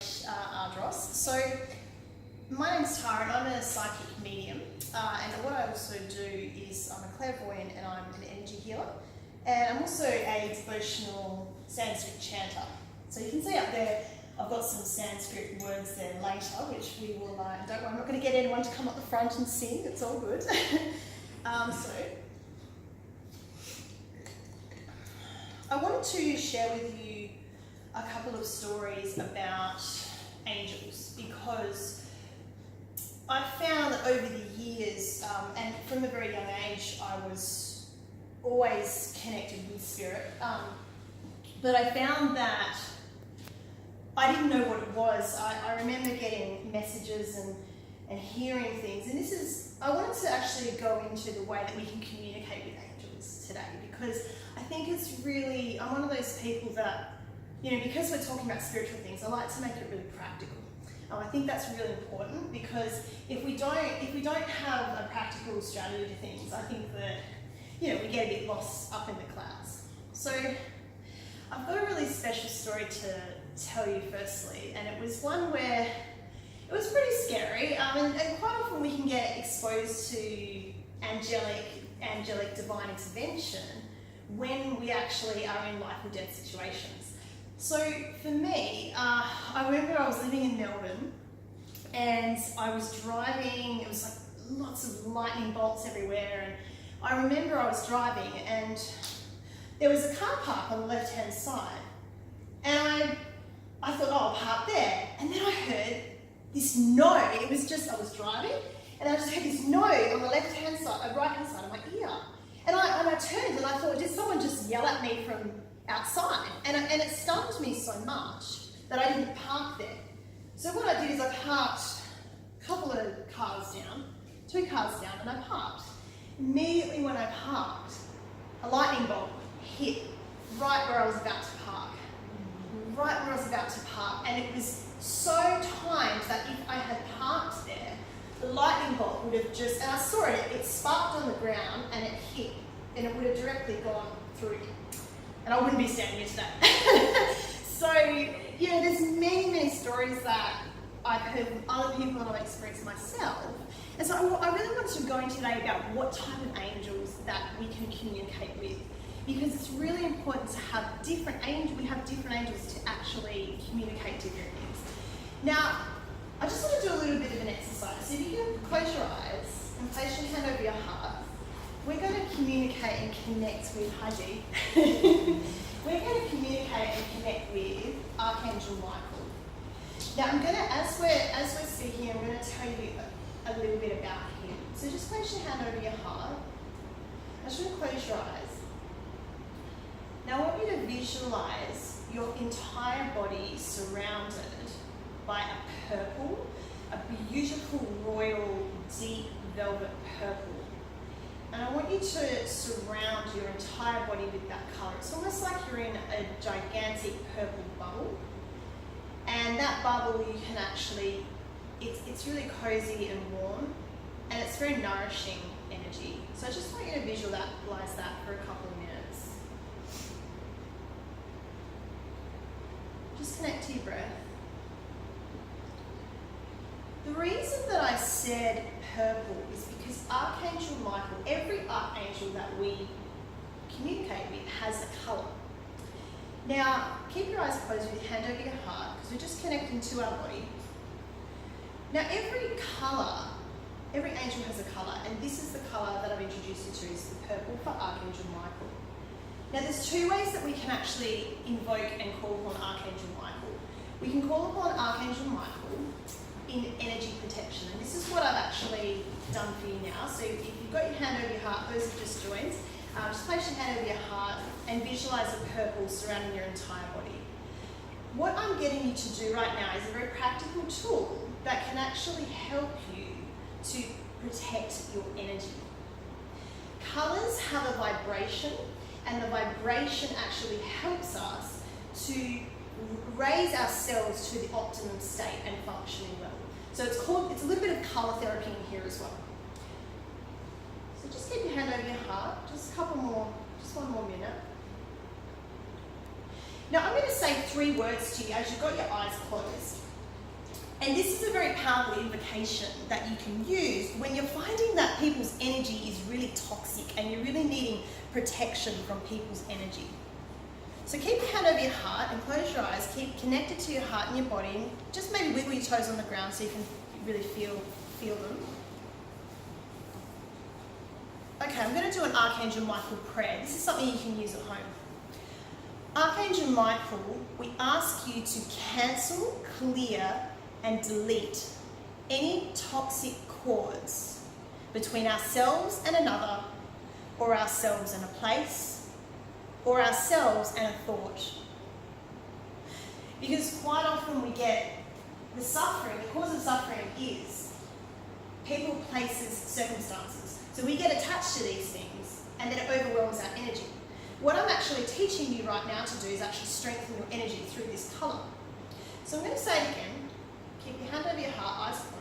So, my name's Tara and I'm a psychic medium, and what I also do is I'm a clairvoyant and I'm an energy healer, and I'm also a devotional Sanskrit chanter. So you can see up there I've got some Sanskrit words there later, which we will, don't worry, I'm not going to get anyone to come up the front and sing, it's all good. I wanted to share with you a couple of stories about angels, because I found that over the years, and from a very young age, I was always connected with spirit, but I found that I didn't know what it was. I remember getting messages and hearing things, and I wanted to actually go into the way that we can communicate with angels today, because I think it's really, I'm one of those people that, because we're talking about spiritual things, I like to make it really practical. I think that's really important, because if we don't have a practical strategy to things, I think that, we get a bit lost up in the clouds. So I've got a really special story to tell you firstly, and it was one where it was pretty scary, and quite often we can get exposed to angelic divine intervention when we actually are in life or death situations. So for me, I remember I was living in Melbourne and I was driving, it was like lots of lightning bolts everywhere, and I remember I was driving and there was a car park on the left hand side, and I thought, oh, I'll park there, and then I heard this no. It was just, I was driving and I just heard this no on the left hand side, right hand side of my ear, and I turned and I thought, did someone just yell at me from outside? And it stunned me so much that I didn't park there. So what I did is I parked a couple of cars down, 2 cars down, and I parked. Immediately when I parked, a lightning bolt hit right where I was about to park. Right where I was about to park, and it was so timed that if I had parked there, the lightning bolt would have just, and I saw it sparked on the ground and it hit, and it would have directly gone through me. And I wouldn't be standing here today. So, there's many stories that I've heard from other people and I've experienced myself. And so I really want to go into today about what type of angels that we can communicate with, because it's really important to have different angels. We have different angels to actually communicate different things. Now, I just want to do a little bit of an exercise. So if you can close your eyes and place your hand over your heart, we're going to communicate and connect with Haji. We're going to communicate and connect with Archangel Michael. Now, I'm going to, as we're speaking, I'm going to tell you a little bit about him. So just place your hand over your heart. I just want to close your eyes. Now, I want you to visualize your entire body surrounded by a purple, a beautiful royal deep velvet purple. And I want you to surround your entire body with that colour. It's almost like you're in a gigantic purple bubble. And that bubble, you can actually, it's really cozy and warm, and it's very nourishing energy. So I just want you to visualize that for a couple of minutes. Just connect to your breath. The reason that I said purple is because Archangel Michael, every archangel that we communicate with has a colour. Now, keep your eyes closed with your hand over your heart, because we're just connecting to our body. Now, every angel has a colour, and this is the colour that I've introduced you to, is the purple for Archangel Michael. Now, there's 2 ways that we can actually invoke and call upon Archangel Michael. We can call upon Archangel Michael in energy protection, and this is what I've actually done for you now. So if you've got your hand over your heart, those have just joined, just place your hand over your heart and visualize the purple surrounding your entire body. What I'm getting you to do right now is a very practical tool that can actually help you to protect your energy. Colors have a vibration, and the vibration actually helps us to raise ourselves to the optimum state and functioning level. So it's a little bit of colour therapy in here as well. So just keep your hand over your heart, just one more minute. Now I'm going to say 3 words to you as you've got your eyes closed. powerful invocation that you can use when you're finding that people's energy is really toxic and you're really needing protection from people's energy. So keep your hand over your heart and close your eyes. Keep connected to your heart and your body, and just maybe wiggle your toes on the ground so you can really feel them. Okay, I'm going to do an Archangel Michael prayer. This is something you can use at home. Archangel Michael, we ask you to cancel, clear, and delete any toxic cords between ourselves and another, or ourselves and a place, or ourselves and a thought. Because quite often we get the suffering, the cause of suffering is people, places, circumstances. So we get attached to these things and then it overwhelms our energy. What I'm actually teaching you right now to do is actually strengthen your energy through this colour. So I'm going to say it again. Keep your hand over your heart, eyes closed.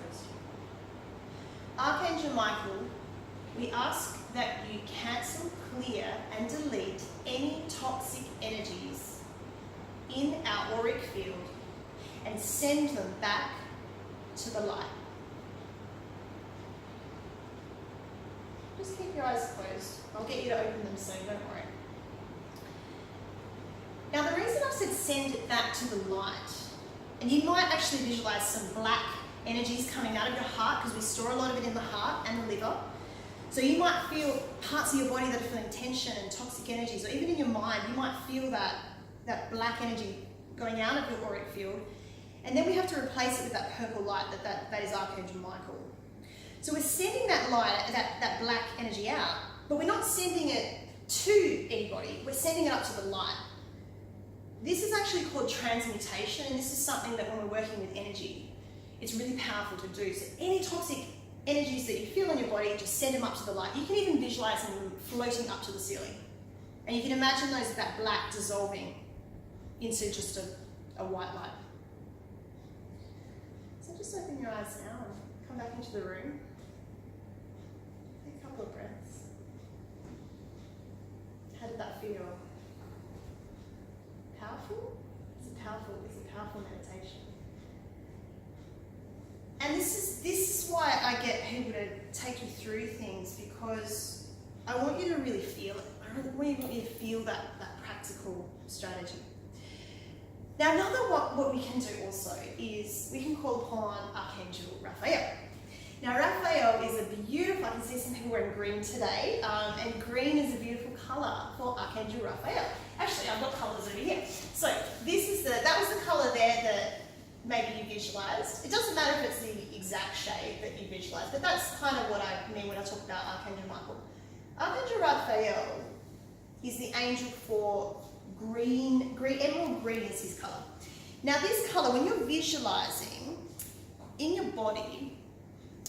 Archangel Michael, we ask that you cancel, clear and delete any toxic energies in our auric field and send them back to the light. Just keep your eyes closed. I'll get you to open them soon, don't worry. Now the reason I said send it back to the light, and you might actually visualize some black energies coming out of your heart because we store a lot of it in the heart and the liver. So you might feel parts of your body that are feeling tension and toxic energies, or even in your mind, you might feel that black energy going out of your auric field. And then we have to replace it with that purple light that is Archangel Michael. So we're sending that light, that black energy out, but we're not sending it to anybody, we're sending it up to the light. This is actually called transmutation, and this is something that when we're working with energy, it's really powerful to do. So any toxic energies that you feel in your body, just send them up to the light. You can even visualize them floating up to the ceiling. And you can imagine that black dissolving into just a white light. So just open your eyes now and come back into the room. Take a couple of breaths. How did that feel? Powerful? It's a powerful meditation. And this is why I get people to take you through things, because I want you to really feel it. I really want you to feel that practical strategy. Now what we can do also is we can call upon Archangel Raphael. Now Raphael is a beautiful, I can see some people wearing green today, and green is a beautiful colour for Archangel Raphael. Actually, I've got colours over here. So that was the colour there that maybe you visualised. It doesn't matter if it's the exact shade that you visualised, but that's kind of what I mean when I talk about Archangel Michael. Archangel Raphael is the angel for green, emerald green is his colour. Now this colour, when you're visualising in your body,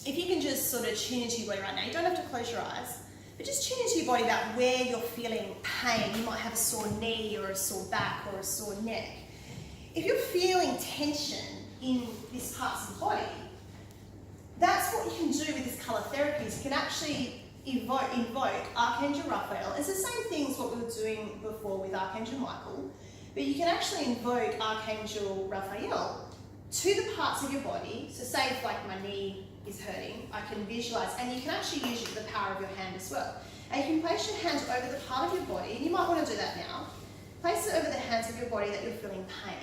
if you can just sort of tune into your body right now, you don't have to close your eyes, but just tune into your body about where you're feeling pain. You might have a sore knee or a sore back or a sore neck. If you're feeling tension in these parts of the body, that's what you can do with this colour therapy. You can actually invoke Archangel Raphael. It's the same thing as what we were doing before with Archangel Michael, but you can actually invoke Archangel Raphael to the parts of your body. So say if like my knee is hurting, I can visualise, and you can actually use the power of your hand as well. And you can place your hands over the part of your body, and you might want to do that now. Place it over the hands of your body that you're feeling pain.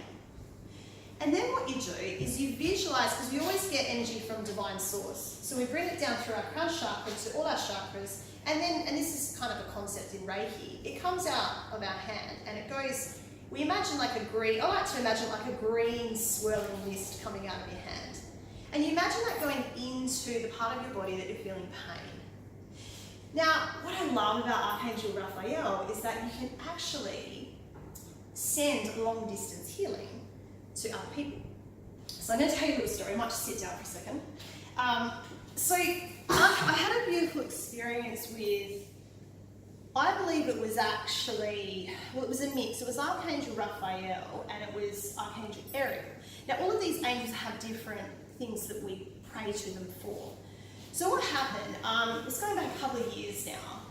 And then what you do is you visualise, because we always get energy from divine source. So we bring it down through our crown chakra to all our chakras, and this is kind of a concept in Reiki, it comes out of our hand and it goes, we imagine like a green, I like to imagine like a green swirling mist coming out of your hand. And you imagine that going into the part of your body that you're feeling pain. Now, what I love about Archangel Raphael is that you can actually send long distance healing to other people. So I'm going to tell you a little story. I might just sit down for a second. So I had a beautiful experience with, I believe it was actually, well, it was a mix. It was Archangel Raphael and it was Archangel Ariel. Now all of these angels have different things that we pray to them for. So what happened, it's going back a couple of years now,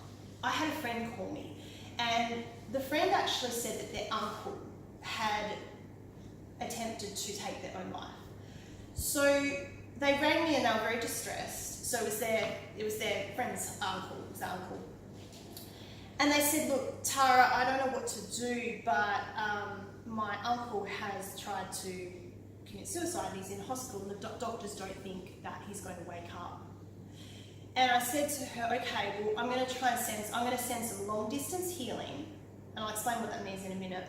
I had a friend call me, and the friend actually said that their uncle had attempted to take their own life. So they rang me and they were very distressed. So it was their friend's uncle, And they said, look, Tara, I don't know what to do, but my uncle has tried to commit suicide. He's in hospital and the doctors don't think that he's going to wake up. And I said to her, okay, well, I'm going to send some long distance healing, and I'll explain what that means in a minute.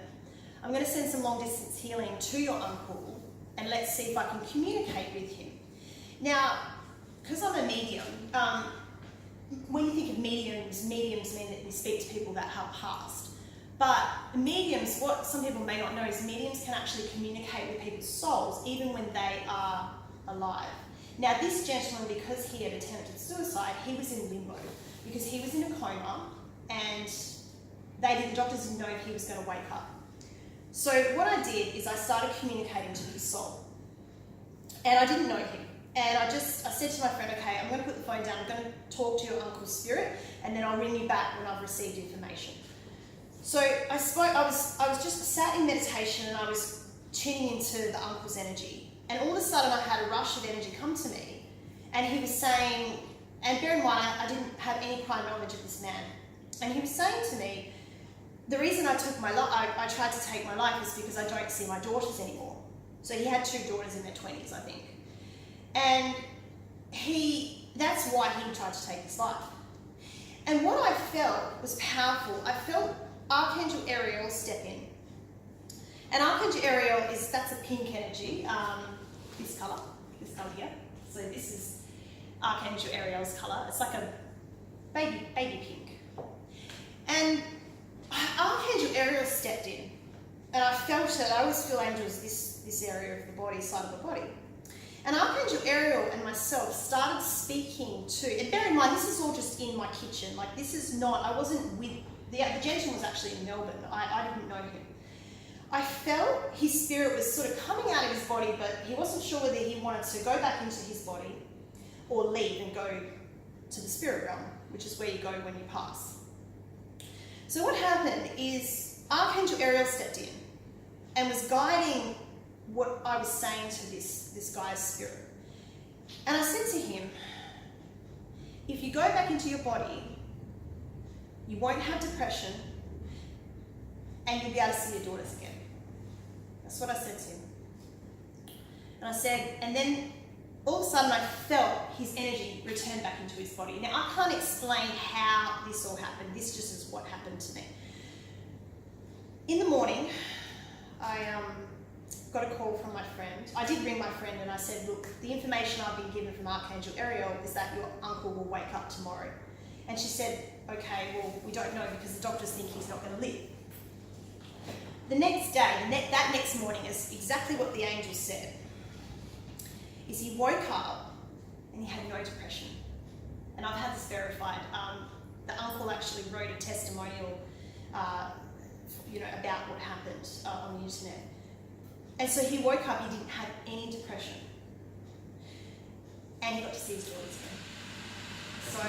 I'm going to send some long distance healing to your uncle, and let's see if I can communicate with him. Now, because I'm a medium, when you think of mediums mean that we speak to people that have passed. But mediums, what some people may not know is mediums can actually communicate with people's souls even when they are alive. Now this gentleman, because he had attempted suicide, he was in limbo because he was in a coma and the doctors didn't know if he was going to wake up. So what I did is I started communicating to his soul. And I didn't know him. And I said to my friend, okay, I'm going to put the phone down, I'm going to talk to your uncle's spirit, and then I'll ring you back when I've received information. So I was just sat in meditation and I was tuning into the uncle's energy. And all of a sudden I had a rush of energy come to me. And he was saying, and bear in mind, I didn't have any prior knowledge of this man. And he was saying to me, the reason I took I tried to take my life is because I don't see my daughters anymore. So he had 2 daughters in their 20s, I think. And that's why he tried to take his life. And what I felt was powerful. I felt Archangel Ariel step in. And Archangel Ariel that's a pink energy, this colour here. So this is Archangel Ariel's colour. It's like a baby pink. And Archangel Ariel stepped in. And I felt it. I always feel angels this area of the body, side of the body. And Archangel Ariel and myself started speaking to, and bear in mind, this is all just in my kitchen. Like this is not, I wasn't with, the gentleman was actually in Melbourne. I didn't know him. I felt his spirit was sort of coming out of his body, but he wasn't sure whether he wanted to go back into his body or leave and go to the spirit realm, which is where you go when you pass. So what happened is Archangel Ariel stepped in and was guiding what I was saying to this guy's spirit. And I said to him, if you go back into your body, you won't have depression and you'll be able to see your daughters again. That's what I said to him. And I said, and then all of a sudden I felt his energy return back into his body. Now I can't explain how this all happened. This just is what happened to me. In the morning, I got a call from my friend. I did ring my friend and I said, look, the information I've been given from Archangel Ariel is that your uncle will wake up tomorrow. And she said, okay, well, we don't know because the doctors think he's not going to live. The next day, that next morning, is exactly what the angel said, is he woke up and he had no depression. And I've had this verified. The uncle actually wrote a testimonial about what happened on the internet. And so he woke up, he didn't have any depression. And he got to see his daughters again. So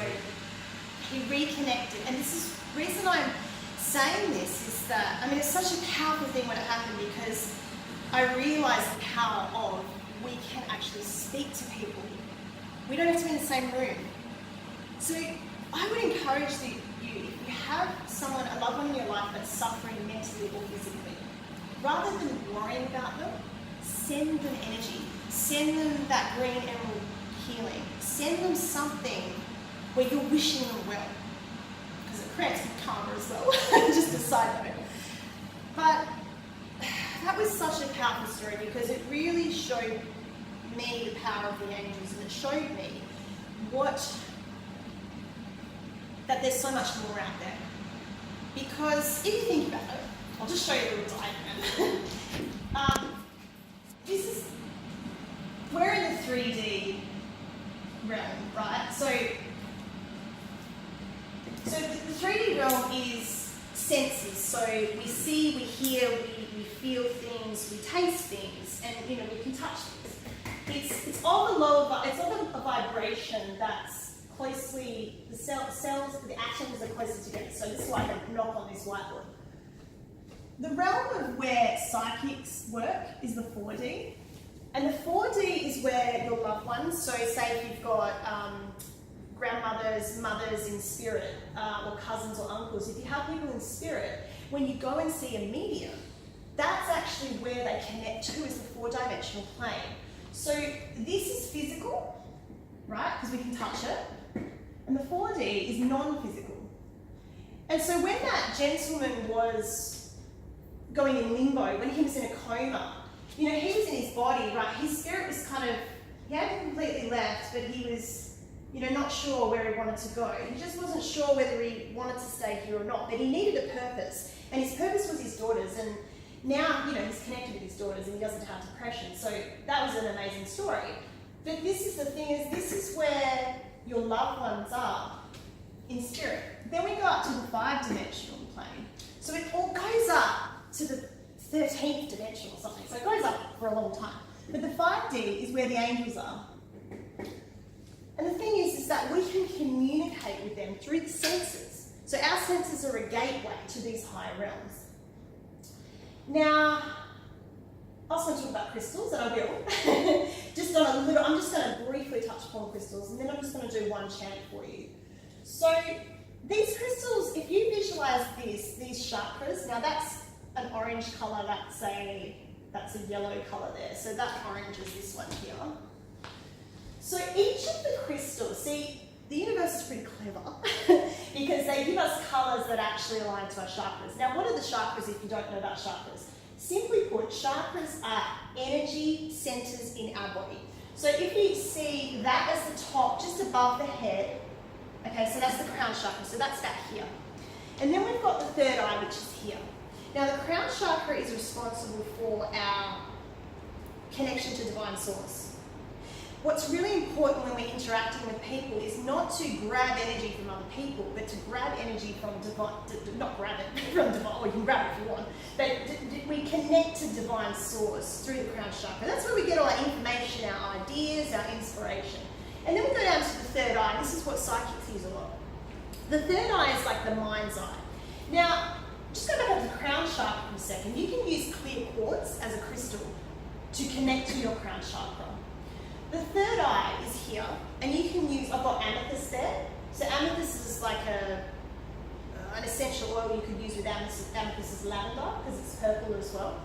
he reconnected. And this is the reason I'm saying this is that, I mean, it's such a powerful thing when it happened because I realised the power of we can actually speak to people. We don't have to be in the same room. So I would encourage you, if you have someone, a loved one in your life that's suffering mentally or physically, rather than worrying about them, send them energy. Send them that green emerald healing. Send them something where you're wishing them well. Because it creates karma as well, just a side note. But that was such a powerful story because it really showed me the power of the angels, and it showed me that there's so much more out there. Because if you think about it, I'll just show you a little diagram. We're in the 3D realm, right? So the 3D realm is senses. So we see, we hear, we feel things, we taste things, and we can touch things. It's all a vibration that's closely, the atoms are closer together. So this is why I knock on this whiteboard. The realm of where psychics work is the 4D. And the 4D is is where your loved ones, so say if you've got grandmothers, mothers in spirit, or cousins or uncles, if you have people in spirit, when you go and see a medium, that's actually where they connect to, is the 4-dimensional plane. So this is physical, right, because we can touch it, and the 4D is non-physical. And so when that gentleman was going in limbo, when he was in a coma, you know, he was in his body, right, his spirit was kind of, he hadn't completely left, but he was, you know, not sure where he wanted to go. He just wasn't sure whether he wanted to stay here or not, but he needed a purpose, and his purpose was his daughters, and now, you know, he's connected with his daughters and he doesn't have depression, so that was an amazing story. But this is the thing, is this is where your loved ones are in spirit. Then we go up to the 5-dimensional plane. So it all goes up to the 13th dimension or something, so it goes up for a long time. But the 5D is where the angels are. And the thing is that we can communicate with them through the senses. So our senses are a gateway to these higher realms. Now, I was going to talk about crystals, and I will. Just on a little, I'm just going to briefly touch upon crystals, and then I'm just going to do one chant for you. So these crystals, if you visualize these chakras, now that's an orange colour, that's a yellow colour there. So that orange is this one here. So each of the crystals, see, the universe is pretty clever because they give us colours that actually align to our chakras. Now, what are the chakras if you don't know about chakras? Simply put, chakras are energy centres in our body. So if you see that as the top, just above the head, okay, so that's the crown chakra, so that's back here. And then we've got the third eye, which is here. Now, the crown chakra is responsible for our connection to divine source. What's really important when we're interacting with people is not to grab energy from other people, but to grab energy from divine, not grab it from divine, or you can grab it if you want, but we connect to divine source through the crown chakra. That's where we get all our information, our ideas, our inspiration. And then we go down to the third eye. This is what psychics use a lot. The third eye is like the mind's eye. Now, just go back up to the crown chakra for a second. You can use clear quartz as a crystal to connect to your crown chakra. The third eye is here, and you can use, I've got amethyst there. So amethyst is like an essential oil you could use with amethyst. Amethyst is lavender, because it's purple as well.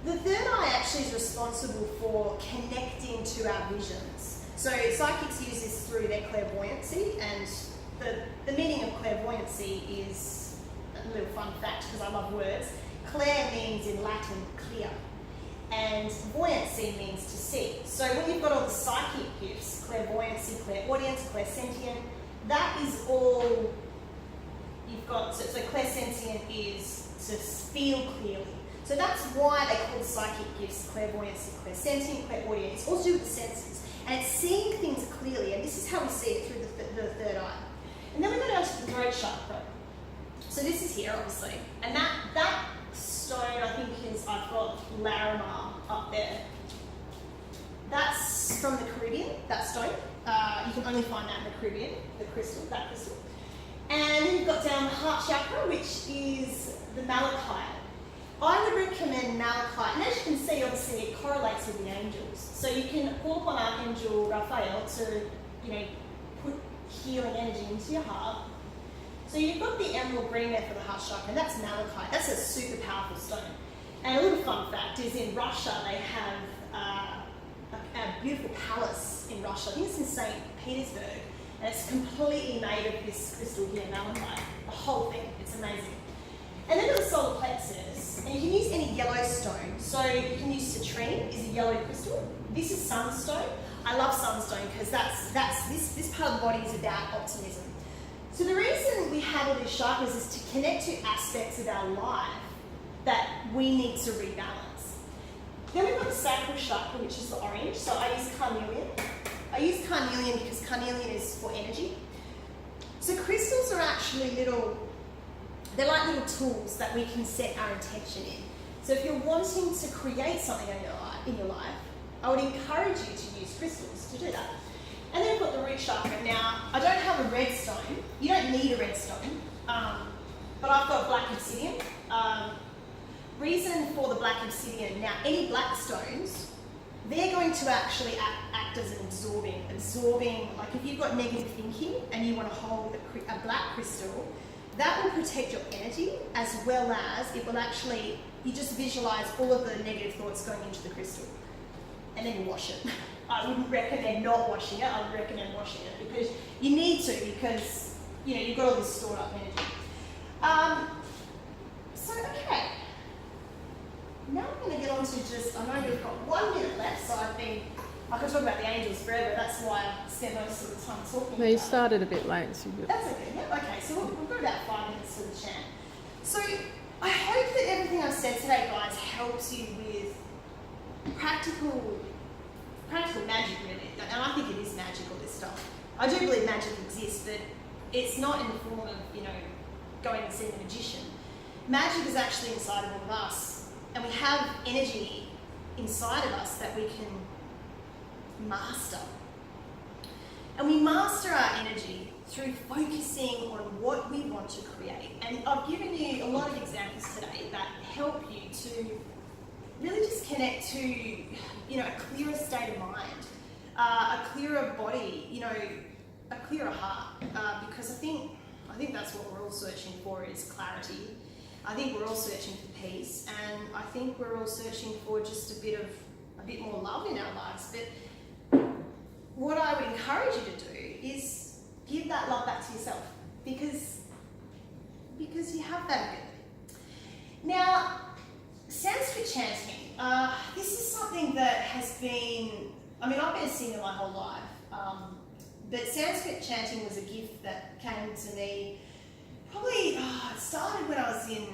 The third eye actually is responsible for connecting to our visions. So psychics use this through their clairvoyancy, and the meaning of clairvoyancy is a little fun fact, because I love words. Clair means in Latin clear, and buoyancy means to see. So when you've got all the psychic gifts, clairvoyancy, clairaudience, clairsentient, that is all you've got. So clairsentient is to feel clearly. So that's why they call the psychic gifts clairvoyancy, clairsentient, clairaudience. It's all to do with the senses, and it's seeing things clearly, and this is how we see it through the third eye. And then we go down to the throat chakra. So this is here, obviously, and that stone, I think, is, I've got Larimar up there. That's from the Caribbean, that stone. You can only find that in the Caribbean, that crystal. And then you've got down the heart chakra, which is the malachite. I would recommend malachite, and as you can see, obviously, it correlates with the angels. So you can call upon Archangel Raphael to, you know, put healing energy into your heart. So you've got the emerald green there for the heart chakra, and that's malachite. That's a super powerful stone. And a little fun fact is in Russia, they have a beautiful palace in Russia. I think it's in St. Petersburg, and it's completely made of this crystal here, malachite. The whole thing, it's amazing. And then the solar plexus, and you can use any yellow stone. So you can use citrine, is a yellow crystal. This is sunstone. I love sunstone because this part of the body is about optimism. So the reason we have all these chakras is to connect to aspects of our life that we need to rebalance. Then we've got the sacral chakra, which is the orange. So I use carnelian. I use carnelian because carnelian is for energy. So crystals are actually they're like little tools that we can set our intention in. So if you're wanting to create something in your life, I would encourage you to use crystals to do that. And then we've got the root chakra. Now, I don't have a red stone. You don't need a red stone, but I've got black obsidian. Reason for the black obsidian. Now, any black stones they're going to actually act as an absorbing, like if you've got negative thinking and you want to hold a black crystal, that will protect your energy, as well as it will actually, you just visualize all of the negative thoughts going into the crystal, and then you wash it. I wouldn't recommend not washing it, I would recommend washing it, because you need to, because you know, you've got all this stored up energy. So, okay. Now I'm going to get on to just, I know we've got 1 minute left, so I could talk about the angels forever, that's why I spent most of the time talking about it. You started a bit late, so That's okay, yeah, okay, so we've got about 5 minutes for the chant. So, I hope that everything I've said today, guys, helps you with practical magic, really. And I think it is magical, this stuff. I do believe magic exists, but it's not in the form of, you know, going and seeing a magician. Magic is actually inside of all of us, and we have energy inside of us that we can master. And we master our energy through focusing on what we want to create. And I've given you a lot of examples today that help you to really just connect to, you know, a clearer state of mind, a clearer body, you know, a clearer heart, because I think that's what we're all searching for, is clarity. I think we're all searching for peace, and I think we're all searching for just a bit more love in our lives. But what I would encourage you to do is give that love back to yourself, because you have that ability. Now, Sanskrit chanting, this is something that has been, I mean, I've been a singer my whole life, but Sanskrit chanting was a gift that came to me probably, it started when I was in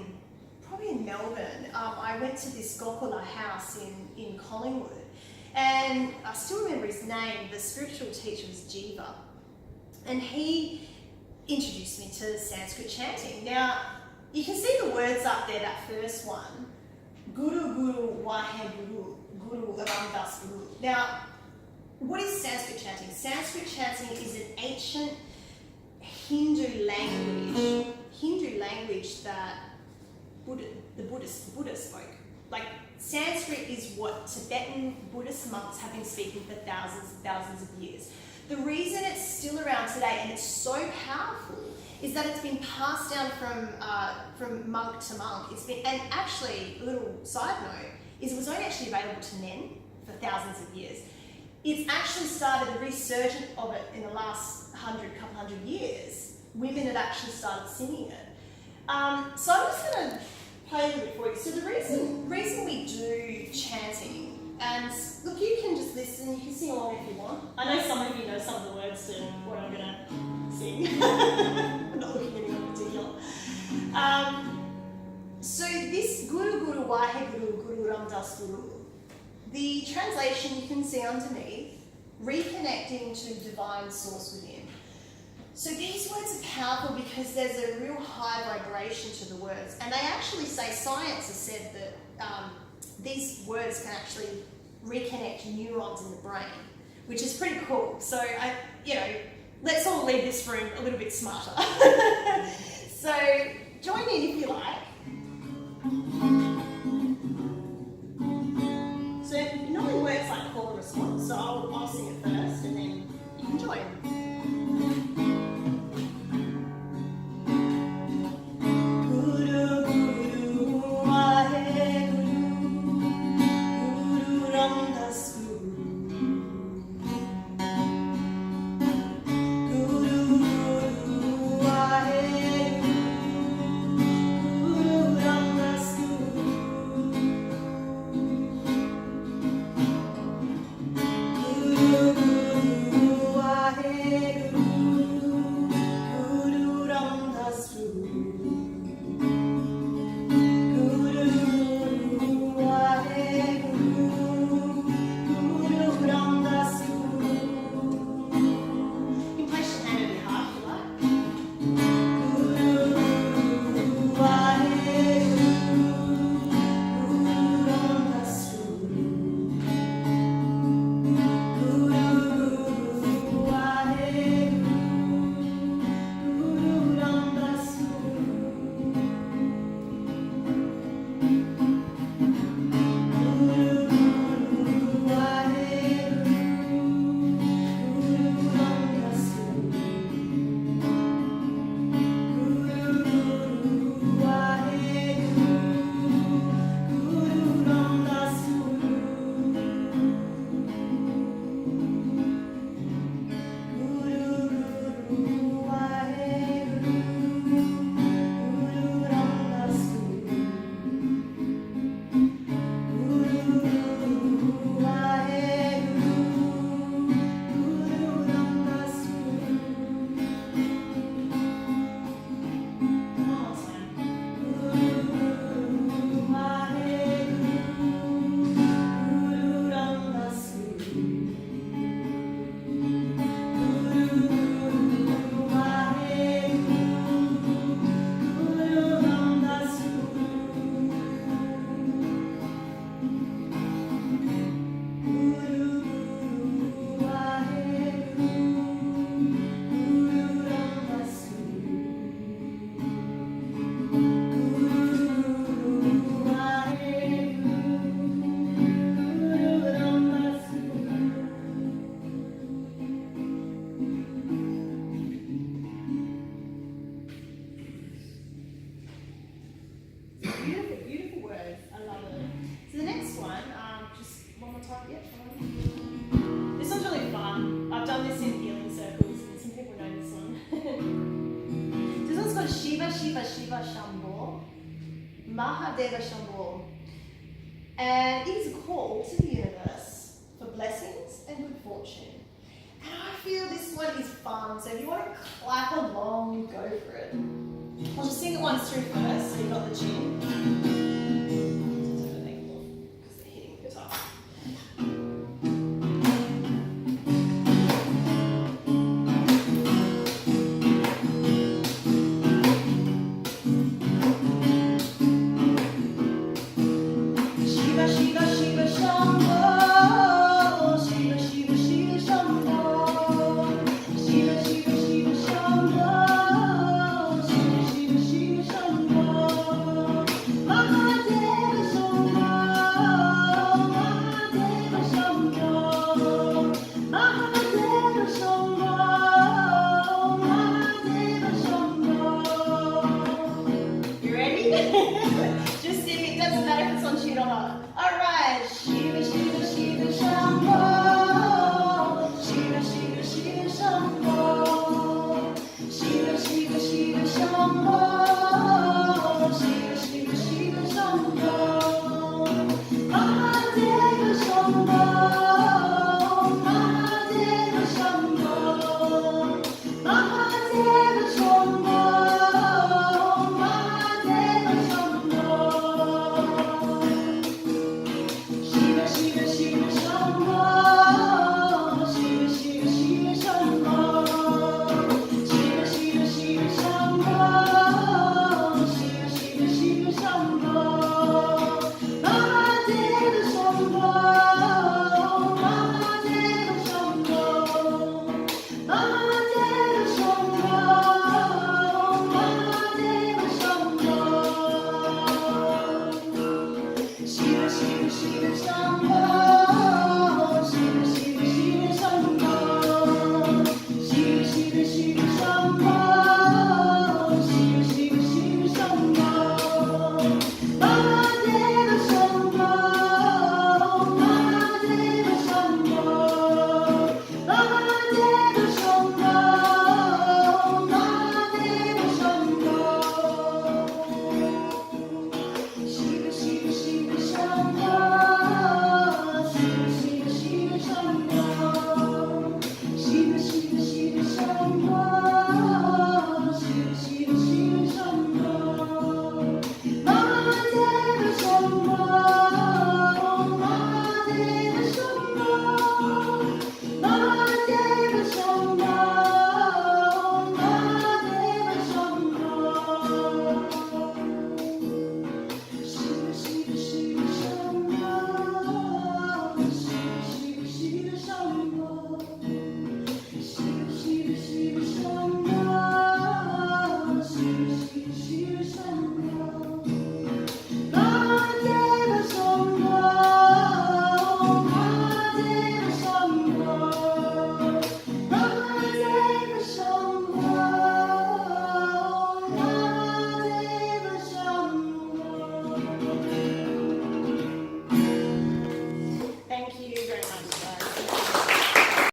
Melbourne. I went to this Gokula house in Collingwood, and I still remember his name. The spiritual teacher was Jiva, and he introduced me to Sanskrit chanting. Now, you can see the words up there, that first one, Guru Guru Wahe Guru, Guru Ramdas Guru. Now, what is Sanskrit chanting? Sanskrit chanting is an ancient Hindu language that the Buddha spoke. Like, Sanskrit is what Tibetan Buddhist monks have been speaking for thousands and thousands of years. The reason it's still around today and it's so powerful is that it's been passed down from monk to monk. And actually, a little side note, is it was only actually available to men for thousands of years. It's actually started, the resurgence of it in the last couple hundred years. Women have actually started singing it. So I'm just going to play a little bit for you. So the reason we do chanting, and look, you can just listen, you can sing along if you want. I know some of you know some of the words to what I'm going to sing. I'm not looking at anyone in particular. So this Guru Guru Wahe Guru Guru Ramdas Guru, the translation you can see underneath, reconnecting to divine source within. So these words are powerful because there's a real high vibration to the words, and they actually say, science has said that these words can actually reconnect neurons in the brain, which is pretty cool. So let's all leave this room a little bit smarter. So join in if you like. So it normally works like call and response, so I'll sing it first and then you can join. Guru Mahadeva Shambhu. And it is a call to the universe for blessings and good fortune. And I feel this one is fun, so if you want to clap along, go for it. I'll just sing it once through first, so you got the tune.